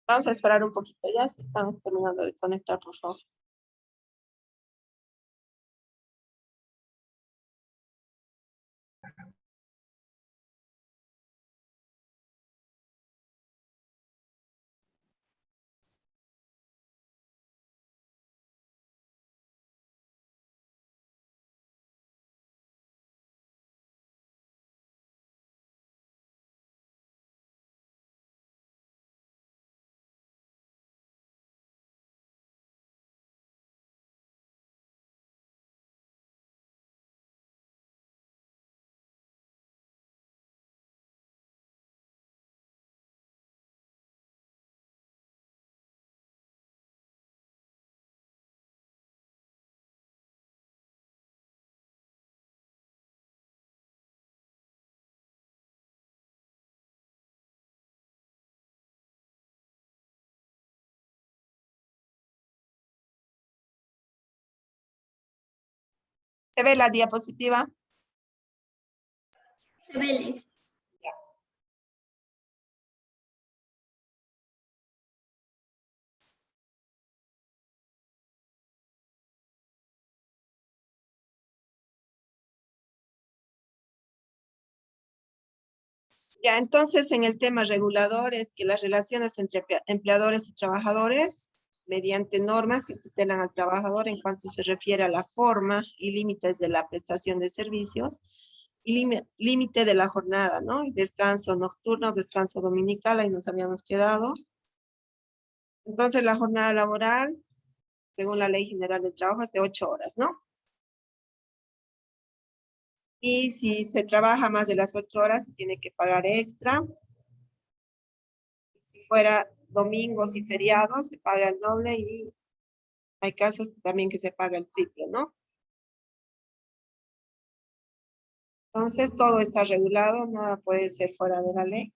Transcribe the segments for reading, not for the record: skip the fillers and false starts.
Vamos a esperar un poquito, ya se están terminando de conectar, por favor. ¿Se ve la diapositiva? Vélez. Ya, entonces en el tema regulador es que las relaciones entre empleadores y trabajadores, mediante normas que tutelan al trabajador en cuanto se refiere a la forma y límites de la prestación de servicios y límite de la jornada, ¿no? Y descanso nocturno, descanso dominical, ahí nos habíamos quedado. Entonces la jornada laboral, según la Ley General de Trabajo, es de 8 horas, ¿no? Y si se trabaja más de las 8 horas, se tiene que pagar extra. Si fuera domingos y feriados, se paga el doble y hay casos también que se paga el triple, ¿no? Entonces, todo está regulado, nada puede ser fuera de la ley.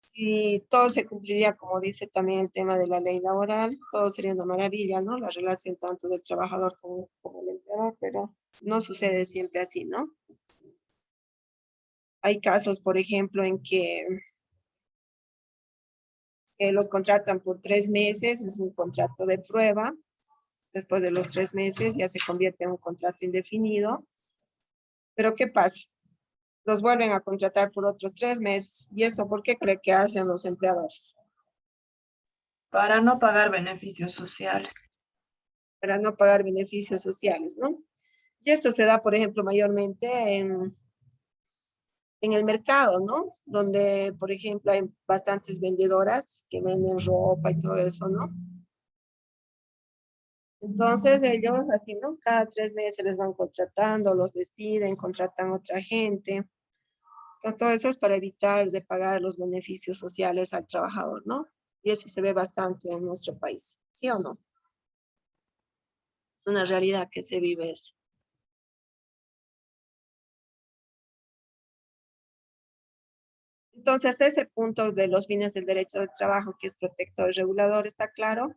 Si todo se cumpliría, como dice también el tema de la ley laboral, todo sería una maravilla, ¿no? La relación tanto del trabajador como el empleador, pero no sucede siempre así, ¿no? Hay casos, por ejemplo, en que los contratan por 3 meses, es un contrato de prueba. Después de los 3 meses ya se convierte en un contrato indefinido. Pero ¿qué pasa? Los vuelven a contratar por otros 3 meses. ¿Y eso por qué cree que hacen los empleadores? Para no pagar beneficios sociales. Para no pagar beneficios sociales, ¿no? Y esto se da, por ejemplo, mayormente en el mercado, ¿no? Donde, por ejemplo, hay bastantes vendedoras que venden ropa y todo eso, ¿no? Entonces ellos así, ¿no? Cada 3 meses les van contratando, los despiden, contratan a otra gente. Entonces, todo eso es para evitar de pagar los beneficios sociales al trabajador, ¿no? Y eso se ve bastante en nuestro país, ¿sí o no? Es una realidad que se vive eso. Entonces, hasta ese punto de los fines del derecho del trabajo, que es protector y regulador, ¿está claro?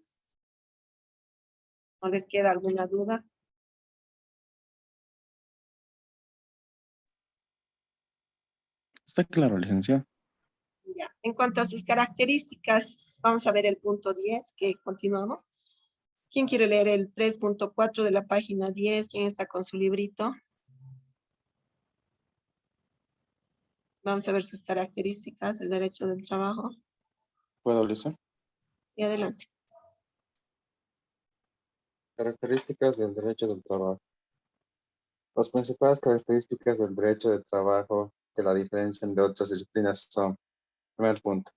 ¿No les queda alguna duda? Está claro, licenciado. Ya. En cuanto a sus características, vamos a ver el punto 10, que continuamos. ¿Quién quiere leer el 3.4 de la página 10? ¿Quién está con su librito? Vamos a ver sus características del derecho del trabajo. ¿Puedo, licenciado? Sí, adelante. Características del derecho del trabajo. Las principales características del derecho del trabajo que la diferencian de otras disciplinas son, primer punto,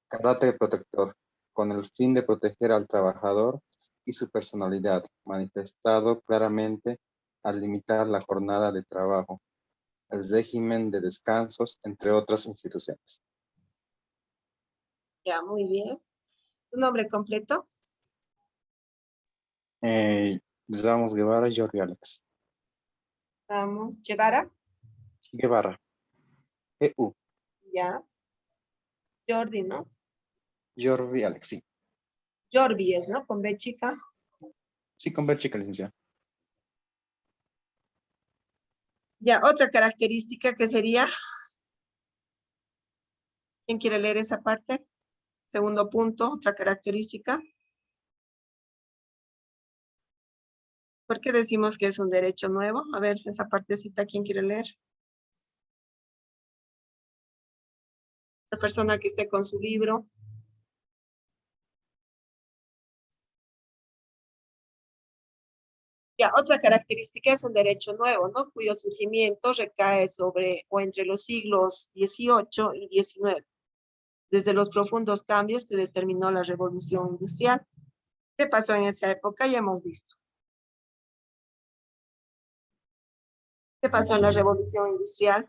carácter protector, con el fin de proteger al trabajador y su personalidad, manifestado claramente al limitar la jornada de trabajo, el régimen de descansos, entre otras instituciones. Ya, muy bien. ¿Tu nombre completo? Ramos Guevara, Jordi Alex. Vamos, Guevara. Guevara. EU. Ya. Jordi, ¿no? Jordi Alex, sí. Jordi es, ¿no? Con B chica. Sí, con ver chica, licenciado. Ya, otra característica que sería, ¿quién quiere leer esa parte? Segundo punto, otra característica. ¿Por qué decimos que es un derecho nuevo? A ver, esa partecita, ¿quién quiere leer? La persona que esté con su libro. Ya, otra característica es un derecho nuevo, ¿no? Cuyo surgimiento recae sobre o entre los siglos XVIII y XIX, desde los profundos cambios que determinó la revolución industrial. ¿Qué pasó en esa época? Ya hemos visto. ¿Qué pasó en la revolución industrial?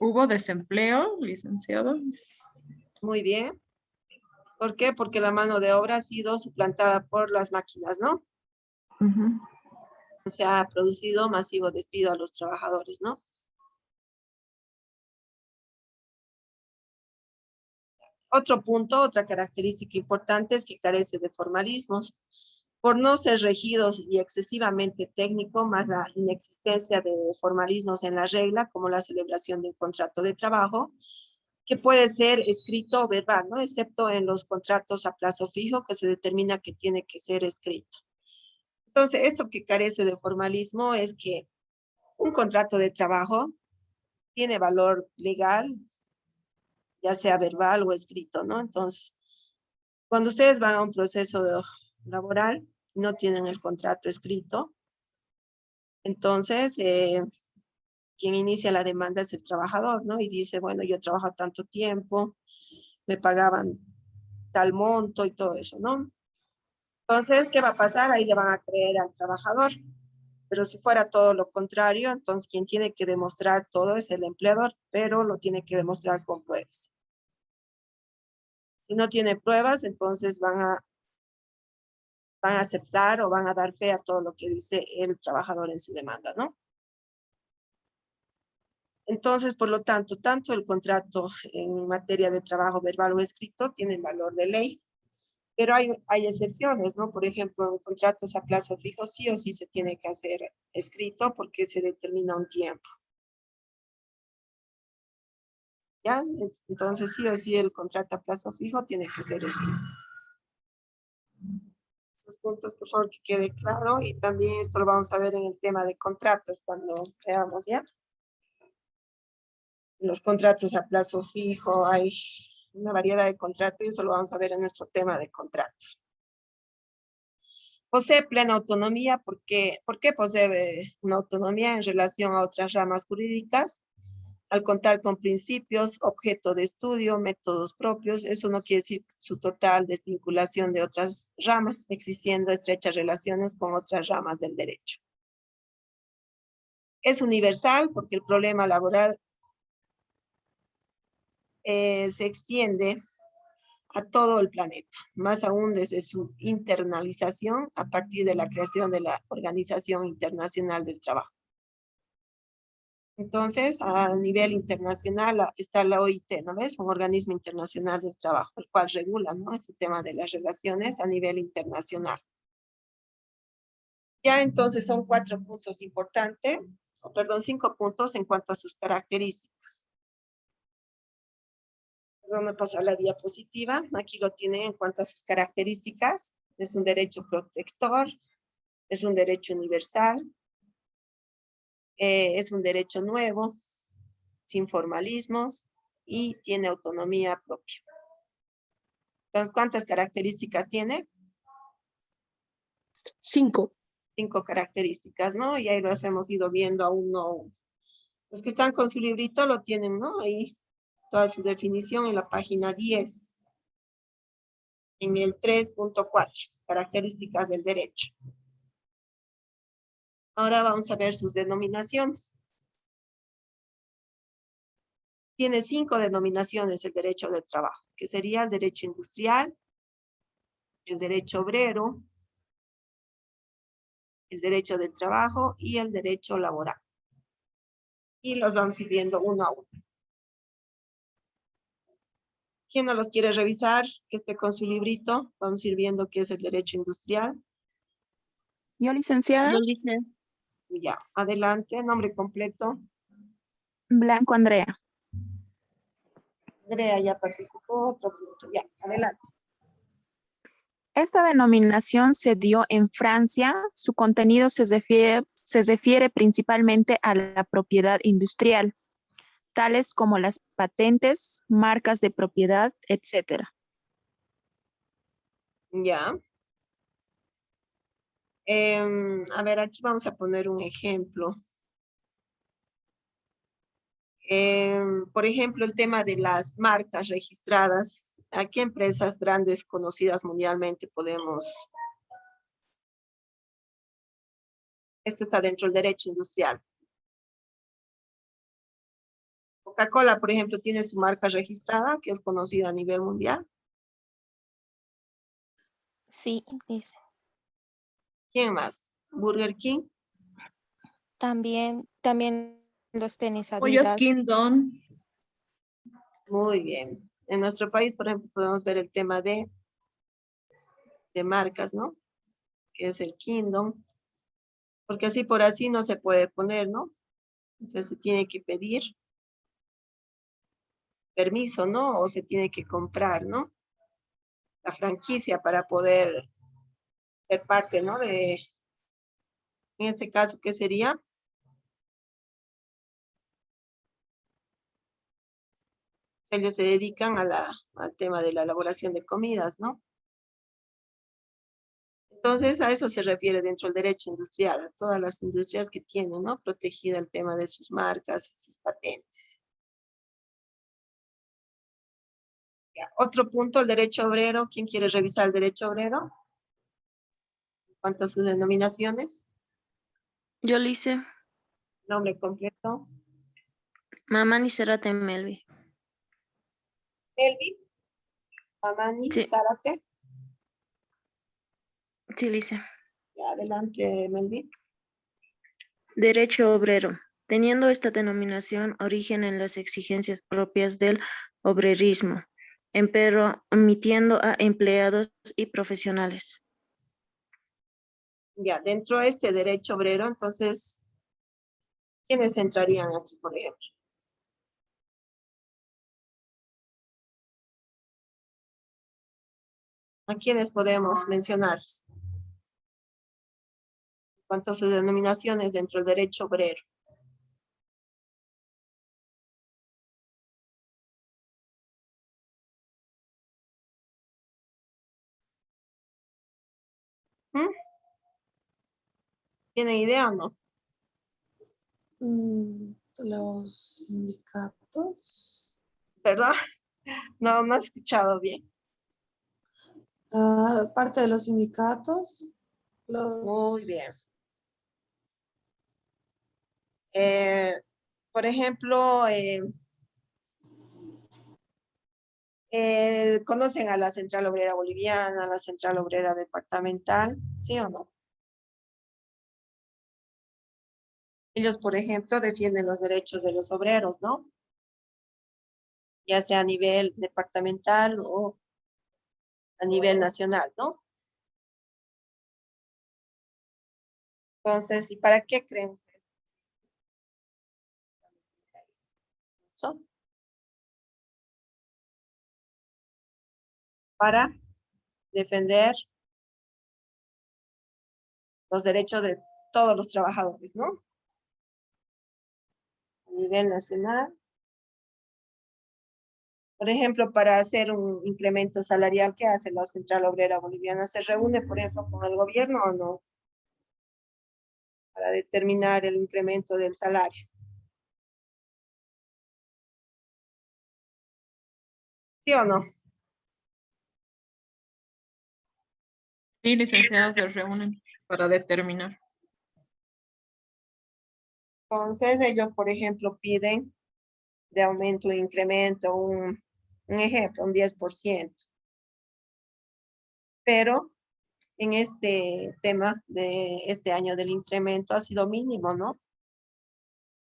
¿Hubo desempleo, licenciado? Muy bien. ¿Por qué? Porque la mano de obra ha sido suplantada por las máquinas, ¿no? Ujú. Se ha producido masivo despido a los trabajadores, ¿no? Otro punto, otra característica importante es que carece de formalismos. Por no ser regidos y excesivamente técnico, más la inexistencia de formalismos en la regla, como la celebración de un contrato de trabajo, que puede ser escrito o verbal, ¿no? Excepto en los contratos a plazo fijo, que se determina que tiene que ser escrito. Entonces, esto que carece de formalismo es que un contrato de trabajo tiene valor legal, ya sea verbal o escrito, ¿no? Entonces, cuando ustedes van a un proceso laboral y no tienen el contrato escrito, entonces quien inicia la demanda es el trabajador, ¿no? Y dice, bueno, yo trabajo tanto tiempo, me pagaban tal monto y todo eso, ¿no? Entonces, ¿qué va a pasar? Ahí le van a creer al trabajador. Pero si fuera todo lo contrario, entonces quien tiene que demostrar todo es el empleador, pero lo tiene que demostrar con pruebas. Si no tiene pruebas, entonces van a aceptar o van a dar fe a todo lo que dice el trabajador en su demanda, ¿no? Entonces, por lo tanto, tanto el contrato en materia de trabajo verbal o escrito tienen valor de ley, pero hay excepciones, ¿no? Por ejemplo, en contratos a plazo fijo sí o sí se tiene que hacer escrito porque se determina un tiempo. ¿Ya? Entonces, sí o sí el contrato a plazo fijo tiene que ser escrito. Esos puntos, por favor, que quede claro. Y también esto lo vamos a ver en el tema de contratos cuando veamos, ¿ya? Los contratos a plazo fijo, hay una variedad de contratos y eso lo vamos a ver en nuestro tema de contratos. Posee plena autonomía. ¿Por qué posee una autonomía en relación a otras ramas jurídicas? Al contar con principios, objeto de estudio, métodos propios, eso no quiere decir su total desvinculación de otras ramas, existiendo estrechas relaciones con otras ramas del derecho. Es universal porque el problema laboral se extiende a todo el planeta, más aún desde su internalización a partir de la creación de la Organización Internacional del Trabajo. Entonces, a nivel internacional está la OIT, ¿no ves? Un organismo internacional del trabajo, el cual regula, ¿no? Este tema de las relaciones a nivel internacional. Ya entonces son 4 puntos importantes, perdón, 5 puntos en cuanto a sus características. Vamos a pasar la diapositiva. Aquí lo tienen en cuanto a sus características. Es un derecho protector, es un derecho universal, es un derecho nuevo, sin formalismos y tiene autonomía propia. Entonces, ¿cuántas características tiene? 5. 5 características, ¿no? Y ahí los hemos ido viendo a uno. Los que están con su librito lo tienen, ¿no? Ahí toda su definición en la página 10. En el 3.4, características del derecho. Ahora vamos a ver sus denominaciones. Tiene 5 denominaciones el derecho del trabajo, que sería el derecho industrial, el derecho obrero, el derecho del trabajo y el derecho laboral. Y los vamos a ir viendo uno a uno. ¿Quién no los quiere revisar? Que esté con su librito. Vamos a ir viendo qué es el derecho industrial. Yo, licenciada. Yo, licenciada. Ya, adelante, nombre completo. Blanco Andrea. Andrea ya participó, otro punto. Ya, adelante. Esta denominación se dio en Francia. Su contenido se refiere principalmente a la propiedad industrial, tales como las patentes, marcas de propiedad, etc. Ya. A ver, aquí vamos a poner un ejemplo. Por ejemplo, el tema de las marcas registradas. ¿A qué empresas grandes conocidas mundialmente podemos? Esto está dentro del derecho industrial. Coca-Cola, por ejemplo, tiene su marca registrada, que es conocida a nivel mundial. Sí, dice. ¿Quién más? Burger King. También los tenis Pollos Adidas. Kingdom. Muy bien. En nuestro país, por ejemplo, podemos ver el tema de marcas, ¿no? Que es el Kingdom. Porque así por así no se puede poner, ¿no? Entonces se tiene que pedir permiso, ¿no? O se tiene que comprar, ¿no? La franquicia para poder ser parte, ¿no? En este caso, ¿qué sería? Ellos se dedican al tema de la elaboración de comidas, ¿no? Entonces, a eso se refiere dentro del derecho industrial, a todas las industrias que tienen, ¿no? Protegida el tema de sus marcas, sus patentes. Ya, otro punto, el derecho obrero. ¿Quién quiere revisar el derecho obrero? En cuanto a sus denominaciones, Yo le hice nombre completo. Mamani Cerate Melvi. Elvi, Mamani, Sí, Zárate. sí le hice. Ya, adelante, Melvi. Derecho obrero. Teniendo esta denominación origen en las exigencias propias del obrerismo, empero omitiendo a empleados y profesionales. Ya, dentro de este derecho obrero, entonces, ¿quiénes entrarían aquí, por ejemplo? ¿A quiénes podemos mencionar? ¿Cuántas denominaciones dentro del derecho obrero? ¿Mm? ¿Tienen idea o no? Los sindicatos. ¿Verdad? No, no he escuchado bien. Parte de los sindicatos. Muy bien. Por ejemplo, ¿conocen a la Central Obrera Boliviana, a la Central Obrera Departamental? ¿Sí o no? Ellos, por ejemplo, defienden los derechos de los obreros, ¿no? Ya sea a nivel departamental o a nivel nacional, ¿no? Entonces, ¿y para qué creen ustedes? Son para defender los derechos de todos los trabajadores, ¿no? A nivel nacional. Por ejemplo, para hacer un incremento salarial, ¿qué hace la Central Obrera Boliviana? ¿Se reúne, por ejemplo, con el gobierno o no? Para determinar el incremento del salario. ¿Sí o no? Sí, licenciados se reúnen para determinar. Entonces, ellos, por ejemplo, piden de aumento, un incremento, un ejemplo, un 10%. Pero en este tema de este año del incremento ha sido mínimo, ¿no?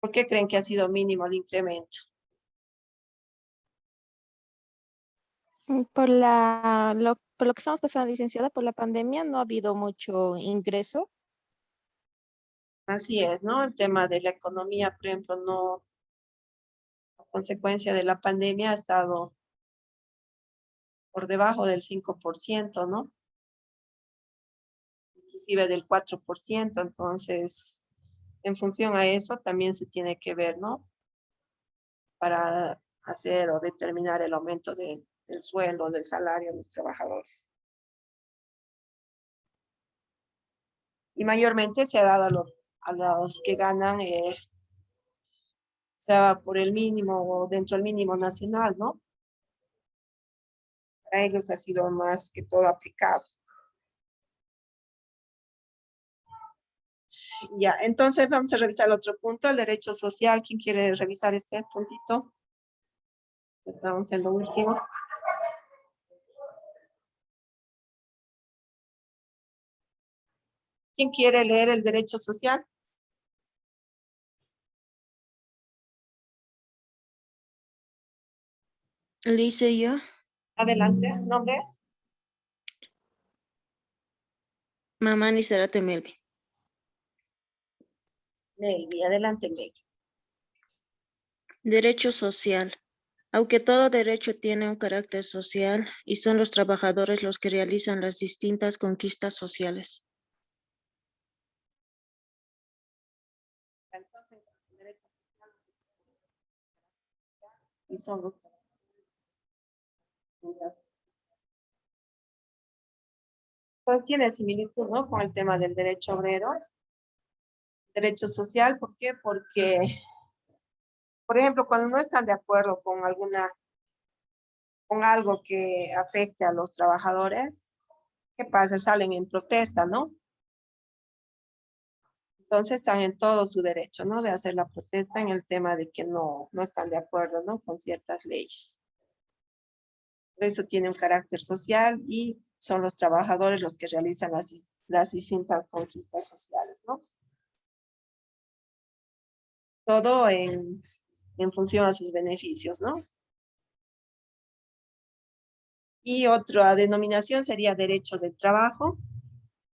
¿Por qué creen que ha sido mínimo el incremento? Por lo que estamos pasando, licenciada, por la pandemia no ha habido mucho ingreso. Así es, ¿no? El tema de la economía, por ejemplo, no, a consecuencia de la pandemia ha estado por debajo del 5%, ¿no? Inclusive del 4%, entonces, en función a eso también se tiene que ver, ¿no? Para hacer o determinar el aumento del sueldo, del salario de los trabajadores. Y mayormente se ha dado a los que ganan, sea por el mínimo o dentro del mínimo nacional, ¿no? Para ellos ha sido más que todo aplicado. Ya, entonces vamos a revisar el otro punto, el derecho social. ¿Quién quiere revisar este puntito? Estamos en lo último. ¿Quién quiere leer el derecho social? Le hice yo. Adelante, nombre. Mamani Zarate Melvi. Maybe, adelante, Maybe. Derecho social. Aunque todo derecho tiene un carácter social y son los trabajadores los que realizan las distintas conquistas sociales. Entonces, el derecho social y son los pues tiene similitud, ¿no? Con el tema del derecho obrero. Derecho social, ¿por qué? Porque, por ejemplo, cuando no están de acuerdo con con algo que afecte a los trabajadores, ¿qué pasa? Salen en protesta, ¿no? Entonces están en todo su derecho, ¿no? De hacer la protesta en el tema de que no están de acuerdo, ¿no? Con ciertas leyes. Por eso tiene un carácter social y son los trabajadores los que realizan las distintas conquistas sociales, ¿no? Todo en función a sus beneficios, ¿no? Y otra denominación sería derecho del trabajo,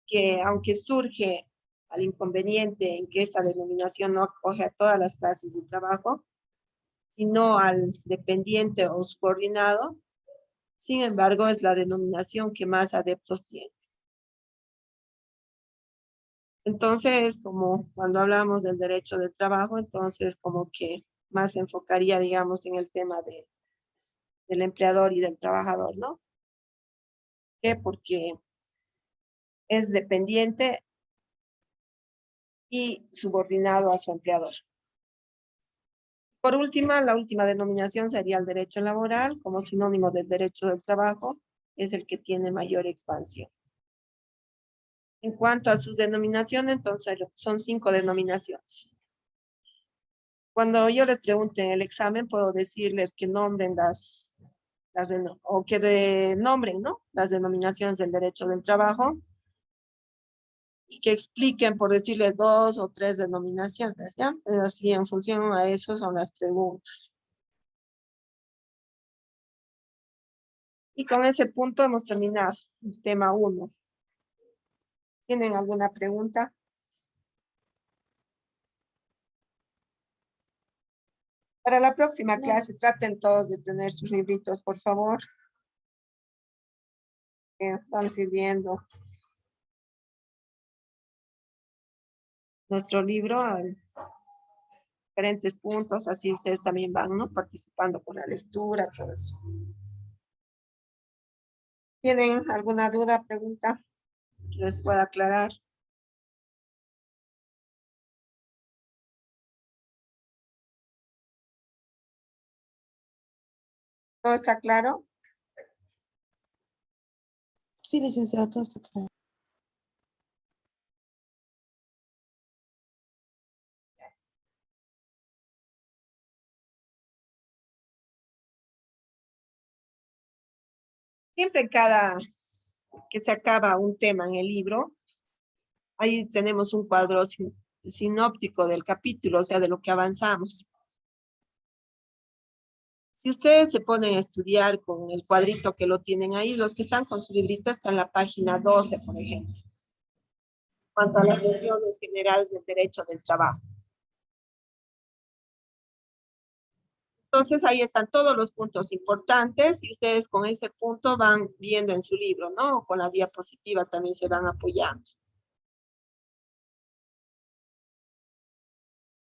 que aunque surge al inconveniente en que esta denominación no acoge a todas las clases de trabajo, sino al dependiente o subordinado, sin embargo, es la denominación que más adeptos tiene. Entonces, como cuando hablamos del derecho del trabajo, entonces como que más se enfocaría, digamos, en el tema del empleador y del trabajador, ¿no? ¿Por qué? Porque es dependiente y subordinado a su empleador. Por último, la última denominación sería el derecho laboral, como sinónimo del derecho del trabajo, es el que tiene mayor expansión. En cuanto a sus denominaciones, entonces son 5 denominaciones. Cuando yo les pregunte en el examen, puedo decirles que nombren nombren, ¿no? Las denominaciones del derecho del trabajo y que expliquen, por decirles 2 o 3 denominaciones, ¿ya? Así, en función a eso son las preguntas. Y con ese punto hemos terminado el tema 1. ¿Tienen alguna pregunta? Para la próxima clase, traten todos de tener sus libritos, por favor. Vamos a ir viendo nuestro libro en diferentes puntos, así ustedes también van, ¿no? Participando con la lectura, todo eso. ¿Tienen alguna duda, pregunta que les pueda aclarar? ¿Todo está claro? Sí, licenciado, todo está claro. Siempre cada que se acaba un tema en el libro, ahí tenemos un cuadro sinóptico del capítulo, o sea, de lo que avanzamos. Si ustedes se ponen a estudiar con el cuadrito que lo tienen ahí, los que están con su librito están en la página 12, por ejemplo. cuanto a las nociones generales del derecho del trabajo. Entonces ahí están todos los puntos importantes y ustedes con ese punto van viendo en su libro, ¿no? Con la diapositiva también se van apoyando.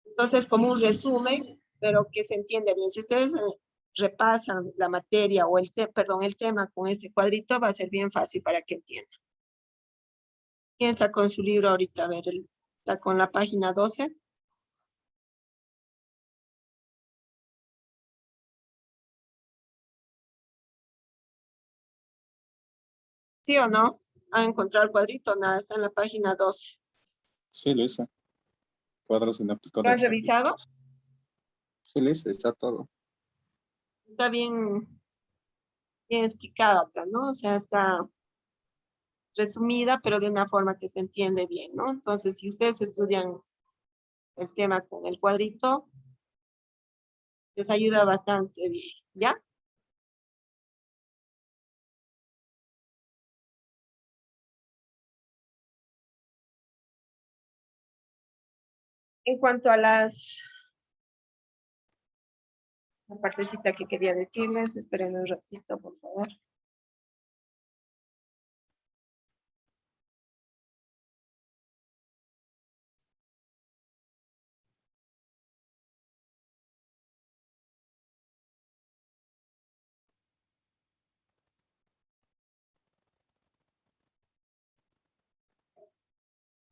Entonces, como un resumen, pero que se entiende bien. Si ustedes repasan la materia o el tema con este cuadrito, va a ser bien fácil para que entiendan. ¿Quién está con su libro ahorita? A ver, está con la página 12. ¿Sí o no? ¿Han encontrado el cuadrito? Nada, está en la página 12. Sí, lo hice. Cuadro sináptico. ¿Lo han revisado? Sí, lo hice, está todo. Está bien explicado acá, ¿no? O sea, está resumida, pero de una forma que se entiende bien, ¿no? Entonces, si ustedes estudian el tema con el cuadrito, les ayuda bastante bien, ¿ya? En cuanto a la partecita que quería decirles, esperen un ratito, por favor.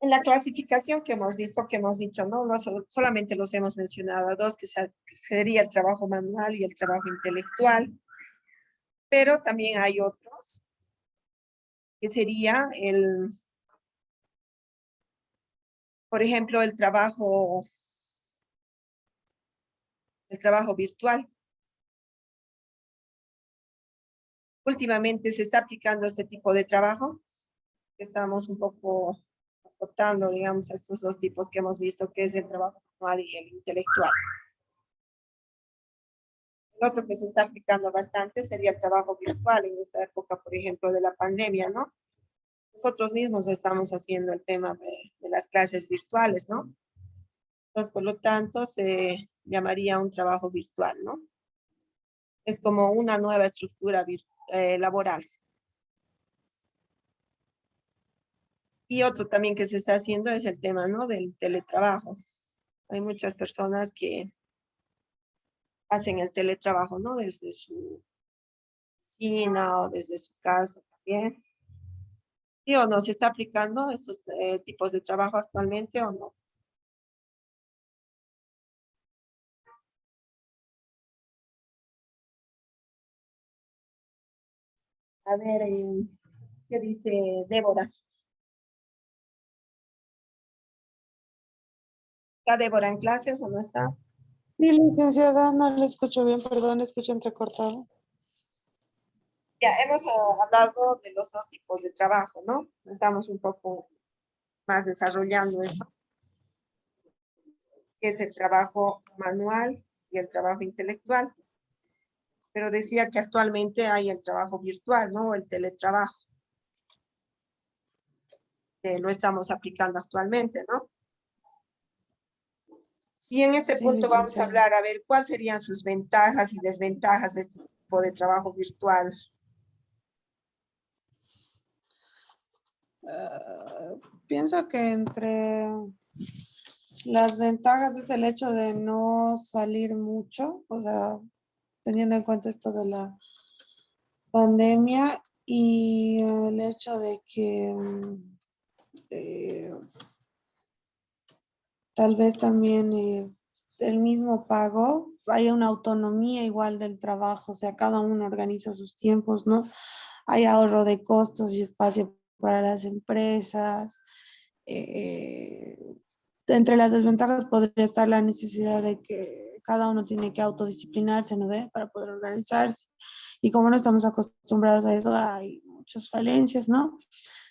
En la clasificación que hemos visto, que hemos dicho, ¿no? Solamente los hemos mencionado a dos, que sería el trabajo manual y el trabajo intelectual, pero también hay otros, que sería por ejemplo, el trabajo virtual. Últimamente se está aplicando este tipo de trabajo. Estamos un poco acotando, digamos, a estos dos tipos que hemos visto, que es el trabajo manual y el intelectual. El otro que se está aplicando bastante sería el trabajo virtual en esta época, por ejemplo, de la pandemia, ¿no? Nosotros mismos estamos haciendo el tema de las clases virtuales, ¿no? Entonces, por lo tanto, se llamaría un trabajo virtual, ¿no? Es como una nueva estructura laboral. Y otro también que se está haciendo es el tema, ¿no? Del teletrabajo. Hay muchas personas que hacen el teletrabajo, ¿no? Desde su oficina o desde su casa también. ¿Sí o no? ¿Se está aplicando estos tipos de trabajo actualmente o no? A ver, ¿qué dice Débora? ¿Está Débora en clases o no está? Sí, licenciada, no le escucho bien, perdón, escucho entrecortado. Ya hemos hablado de los dos tipos de trabajo, ¿no? Estamos un poco más desarrollando eso, que es el trabajo manual y el trabajo intelectual. Pero decía que actualmente hay el trabajo virtual, ¿no? El teletrabajo. Que lo estamos aplicando actualmente, ¿no? Y en este Sí, punto vamos a licenciada. hablar, a ver, ¿cuáles serían sus ventajas y desventajas de este tipo de trabajo virtual? Pienso que entre las ventajas es el hecho de no salir mucho, o sea, teniendo en cuenta esto de la pandemia y el hecho de que eh, tal vez también el mismo pago, haya una autonomía igual del trabajo, o sea, cada uno organiza sus tiempos, ¿no? Hay ahorro de costos y espacio para las empresas. Eh, Entre las desventajas podría estar la necesidad de que cada uno tiene que autodisciplinarse, ¿no ve? Para poder organizarse. Y como no estamos acostumbrados a eso, hay muchas falencias, ¿no?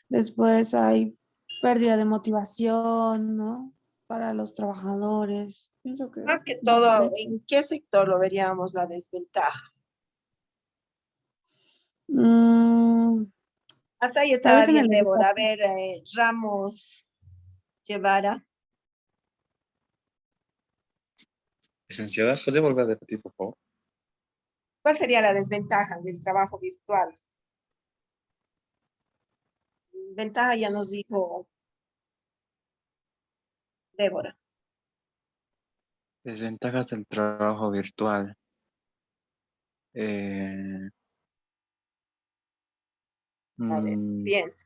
Después hay pérdida de motivación, ¿no? Para los trabajadores. Pienso que Más que va por todo, ahí. ¿en qué sector lo veríamos la desventaja? Mm, Hasta ahí tal estaba vez en bien, el Débora. A educativo. ver, ramos Llevara. Licenciada, ¿puede volver a repetir, por favor? ¿Cuál sería la desventaja del trabajo virtual? Ventaja ya nos dijo Débora. Desventajas del trabajo virtual. A ver, piensa.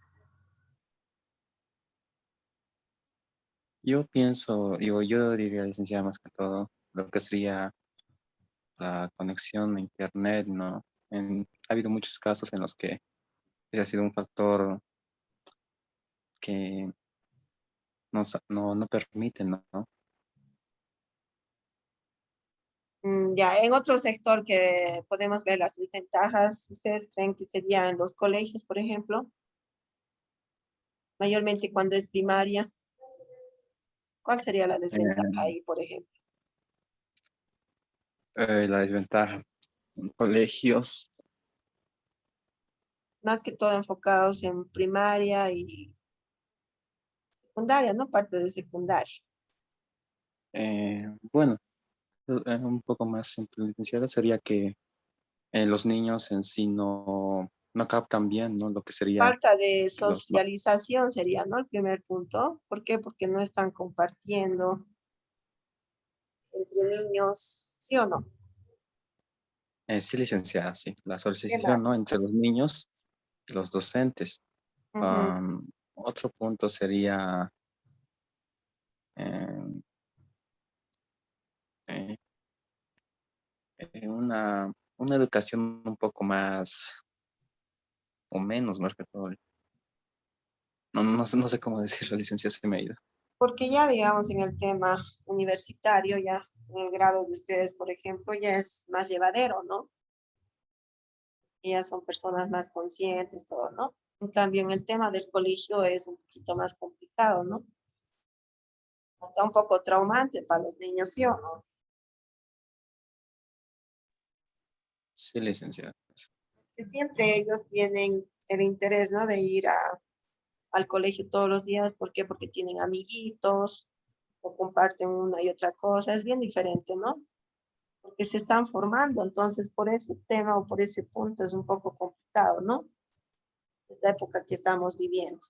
Yo pienso, yo diría, licenciada, más que todo, lo que sería la conexión a internet, ¿no? Ha habido muchos casos en los que ese ha sido un factor que no permite, ¿no? Ya, en otro sector que podemos ver las desventajas, ¿ustedes creen que serían los colegios, por ejemplo? Mayormente cuando es primaria. ¿Cuál sería la desventaja Eh, ahí, por ejemplo? la desventaja en colegios, Más que todo enfocados en primaria y secundaria, ¿no? Parte de secundaria. bueno, un poco más simple, licenciada, sería que los niños en sí no captan bien, ¿no? Lo que sería Falta de los socialización sería, ¿no? El primer punto. ¿Por qué? Porque no están compartiendo entre niños, ¿sí o no? sí, licenciada, sí, la ¿Qué socialización, más? ¿no? Entre los niños y los docentes. Ujú. Otro punto sería eh, eh, una educación un poco más o menos, más que todo. No sé cómo decirlo, licenciada, se me ha ido. Porque ya, digamos, en el tema universitario, ya en el grado de ustedes, por ejemplo, ya es más llevadero, ¿no? Y ya son personas más conscientes, todo, ¿no? En cambio, en el tema del colegio es un poquito más complicado, ¿no? Está un poco traumante para los niños, ¿sí o no? Sí, licenciada. Que siempre ellos tienen el interés, ¿no? De ir al colegio todos los días. ¿Por qué? Porque tienen amiguitos o comparten una y otra cosa. Es bien diferente, ¿no? Porque se están formando. Entonces, por ese tema o por ese punto es un poco complicado, ¿no? Esta época que estamos viviendo.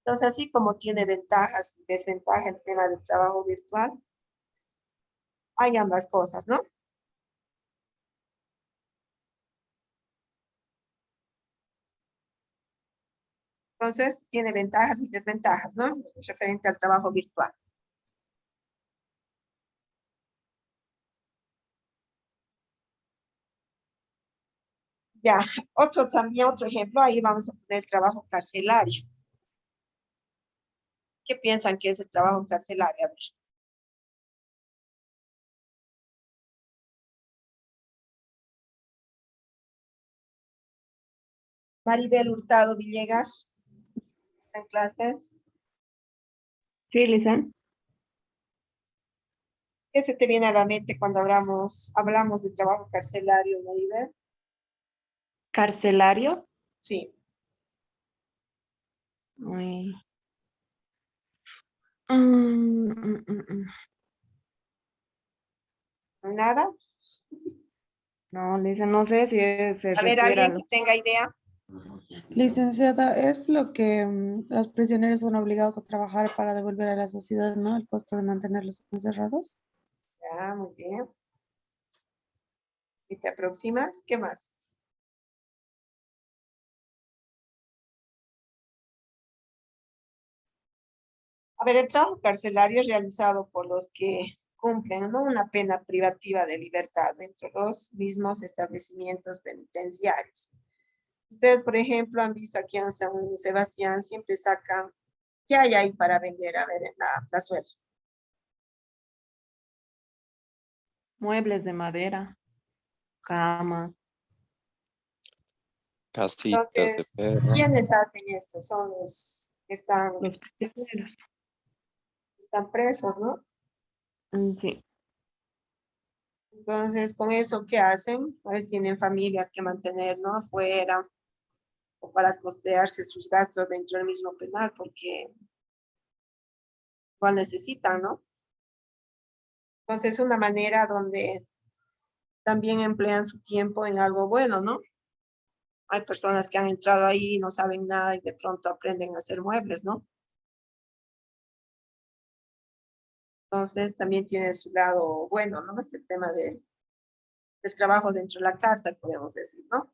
Entonces, así como tiene ventajas y desventajas el tema del trabajo virtual, hay ambas cosas, ¿no? Entonces, tiene ventajas y desventajas, ¿no? Referente al trabajo virtual. Ya, otro ejemplo, ahí vamos a poner trabajo carcelario. ¿Qué piensan que es el trabajo carcelario? A ver. Maribel Hurtado Villegas, ¿está en clases? Sí, Lisa. ¿Qué se te viene a la mente cuando hablamos de trabajo carcelario, Maribel? Carcelario. Sí. Uy. ¿Nada? No, Lisa, no sé si se A ver, refiere a alguien que lo... tenga idea. Licenciada, es lo que los prisioneros son obligados a trabajar para devolver a la sociedad, ¿no? El costo de mantenerlos encerrados. Ya, muy bien. Si te aproximas, ¿qué más? A ver, el trabajo carcelario es realizado por los que cumplen, ¿no? Una pena privativa de libertad dentro de los mismos establecimientos penitenciarios. Ustedes, por ejemplo, han visto aquí en San Sebastián, siempre sacan, ¿qué hay ahí para vender? A ver, en la plazuela. Muebles de madera, camas, Casitas de Entonces, perro. ¿quiénes hacen esto? Son los que los prisioneros. están presos, ¿no? Sí. Entonces, con eso, ¿qué hacen? Pues tienen familias que mantener, ¿no? Afuera, o para costearse sus gastos dentro del mismo penal, porque igual necesitan, ¿no? Entonces, es una manera donde también emplean su tiempo en algo bueno, ¿no? Hay personas que han entrado ahí y no saben nada y de pronto aprenden a hacer muebles, ¿no? Entonces, también tiene su lado bueno, ¿no? Este tema del trabajo dentro de la cárcel, podemos decir, ¿no?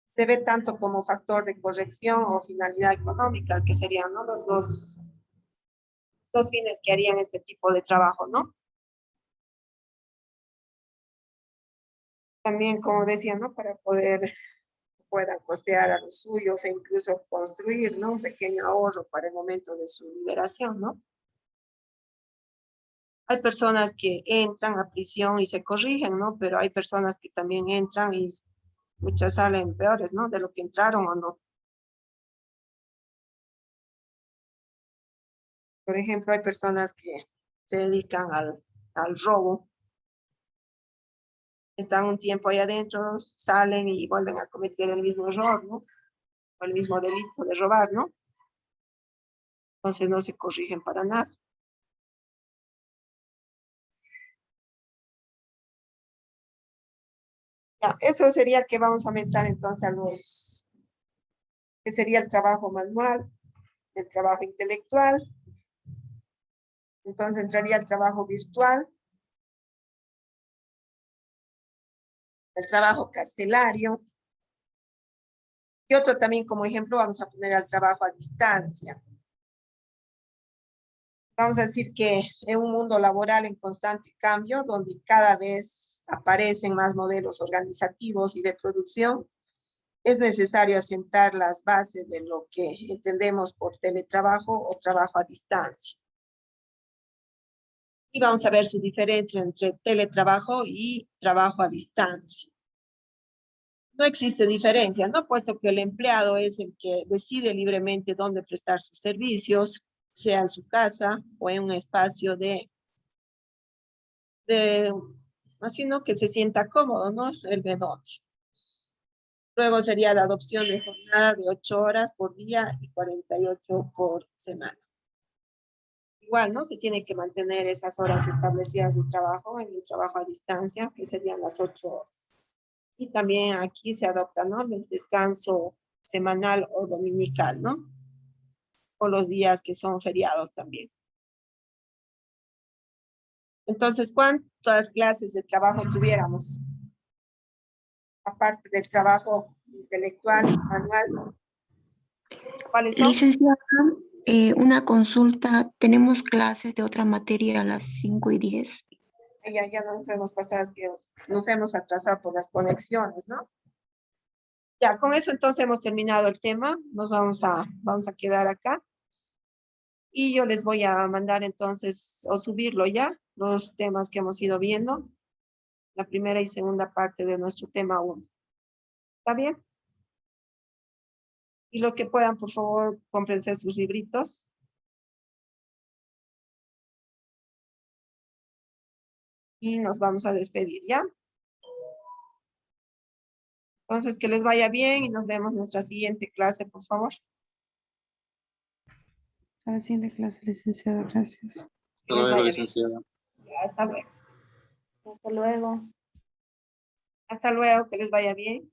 Se ve tanto como factor de corrección o finalidad económica, que serían, ¿no? Los dos fines que harían este tipo de trabajo, ¿no? También, como decía, ¿no? Para puedan costear a los suyos e incluso construir, ¿no? Un pequeño ahorro para el momento de su liberación, ¿no? Hay personas que entran a prisión y se corrigen, ¿no? Pero hay personas que también entran y muchas salen peores, ¿no? De lo que entraron o no. Por ejemplo, hay personas que se dedican al robo, están un tiempo ahí adentro, salen y vuelven a cometer el mismo error, ¿no? O el mismo delito de robar, ¿no? Entonces no se corrigen para nada. Ya, eso sería que vamos a aumentar entonces que sería el trabajo manual, el trabajo intelectual, entonces entraría el trabajo virtual, el trabajo carcelario, y otro también como ejemplo vamos a poner al trabajo a distancia. Vamos a decir que en un mundo laboral en constante cambio, donde cada vez aparecen más modelos organizativos y de producción, es necesario asentar las bases de lo que entendemos por teletrabajo o trabajo a distancia. Y vamos a ver su diferencia entre teletrabajo y trabajo a distancia. No existe diferencia, ¿no? Puesto que el empleado es el que decide libremente dónde prestar sus servicios, sea en su casa o en un espacio así, ¿no? Que se sienta cómodo, ¿no? El vedote. Luego sería la adopción de jornada de 8 horas por día y 48 por semana. Igual, ¿no? Se tiene que mantener esas horas establecidas de trabajo en el trabajo a distancia, que serían las 8 horas. Y también aquí se adopta, ¿no? El descanso semanal o dominical, ¿no? O los días que son feriados también. Entonces, ¿cuántas clases de trabajo tuviéramos? Aparte del trabajo intelectual, manual. ¿Cuáles son? Licenciada, una consulta. Tenemos clases de otra materia a las 5:10. Ya nos hemos pasado, que nos hemos atrasado por las conexiones, ¿no? Ya, con eso entonces hemos terminado el tema. Nos vamos a quedar acá. Y yo les voy a mandar entonces, o subirlo ya, los temas que hemos ido viendo. La primera y segunda parte de nuestro tema 1. ¿Está bien? Y los que puedan, por favor, cómprense sus libritos. Y nos vamos a despedir, ¿ya? Entonces, que les vaya bien y nos vemos en nuestra siguiente clase, por favor. A la siguiente clase, licenciada, gracias. Que Hasta les luego, vaya bien. licenciada. Hasta luego. Hasta luego. Hasta luego, que les vaya bien.